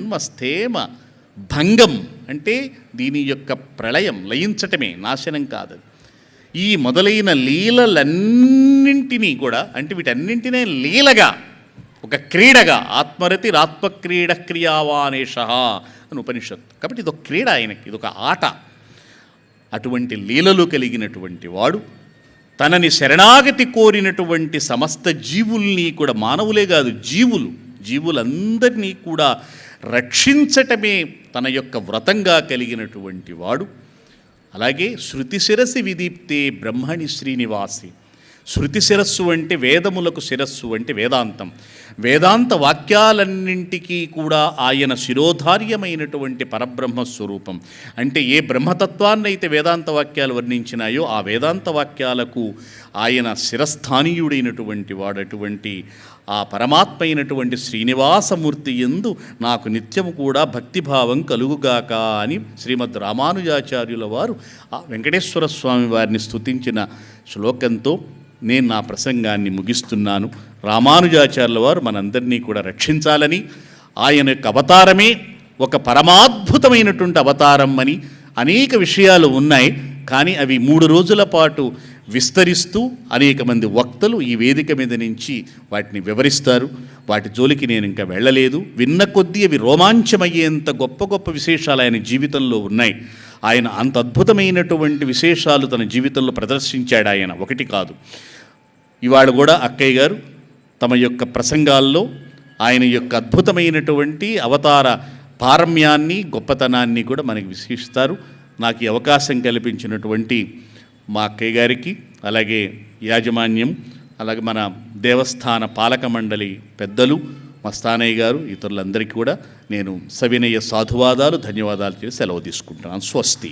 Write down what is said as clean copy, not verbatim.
జన్మస్థేమ భంగం అంటే దీని యొక్క ప్రళయం, లయించటమే, నాశనం కాదు. ఈ మొదలైన లీలలన్నింటినీ కూడా, అంటే వీటన్నింటినే లీలగా, ఒక క్రీడగా, ఆత్మరతిరాత్మక్రీడ క్రియావానేష అని ఉపనిషత్తు. కాబట్టి ఇదొక క్రీడ ఆయనకి, ఇదొక ఆట. అటువంటి లీలలు కలిగినటువంటి వాడు తనని శరణాగతి కోరినటువంటి సమస్త జీవుల్ని కూడా, మానవులే కాదు జీవులందరినీ కూడా రక్షించటమే తన యొక్క వ్రతంగా కలిగినటువంటి వాడు. అలాగే శృతి శిరసి విదీప్తే బ్రహ్మణి శ్రీనివాసి. శృతి శిరస్సు అంటే వేదములకు శిరస్సు అంటే వేదాంతం. వేదాంత వాక్యాలన్నింటికీ కూడా ఆయన శిరోధార్యమైనటువంటి పరబ్రహ్మ స్వరూపం. అంటే ఏ బ్రహ్మతత్వాన్నైతే వేదాంత వాక్యాలు వర్ణించినాయో ఆ వేదాంత వాక్యాలకు ఆయన శిరస్థానీయుడైనటువంటి వాడు. అటువంటి ఆ పరమాత్మ అయినటువంటి శ్రీనివాసమూర్తి యందు నాకు నిత్యము కూడా భక్తిభావం కలుగుగాక అని శ్రీమద్ రామానుజాచార్యుల వారు ఆ వెంకటేశ్వర స్వామి వారిని స్తుతించిన శ్లోకంతో నేను నా ప్రసంగాన్ని ముగిస్తున్నాను. రామానుజాచార్యుల వారు మనందరినీ కూడా రక్షించాలని, ఆయన యొక్క అవతారమే ఒక పరమాద్భుతమైనటువంటి అవతారం అని అనేక విషయాలు ఉన్నాయి. కానీ అవి 3 రోజుల పాటు విస్తరిస్తూ అనేక మంది వక్తలు ఈ వేదిక మీద నుంచి వాటిని వివరిస్తారు. వాటి జోలికి నేను ఇంకా వెళ్ళలేదు. విన్న కొద్దీ అవి రోమాంచమయ్యేంత గొప్ప గొప్ప విశేషాలు ఆయన జీవితంలో ఉన్నాయి. ఆయన అంత అద్భుతమైనటువంటి విశేషాలు తన జీవితంలో ప్రదర్శించాడు. ఆయన ఒకటి కాదు. ఇవాళ కూడా అక్కయ్య గారు తమ యొక్క ప్రసంగాల్లో ఆయన యొక్క అద్భుతమైనటువంటి అవతార పారమ్యాన్ని, గొప్పతనాన్ని కూడా మనకి విశేషిస్తారు. నాకు ఈ అవకాశం కల్పించినటువంటి మా అక్కయ్య గారికి, అలాగే యాజమాన్యం, అలాగే మన దేవస్థాన పాలక మండలి పెద్దలు, మస్తానయ్య గారు, ఇతరులందరికీ కూడా నేను సవినయ సాధువాదాలు, ధన్యవాదాలు చేసి సెలవు తీసుకుంటున్నాను. స్వస్తి.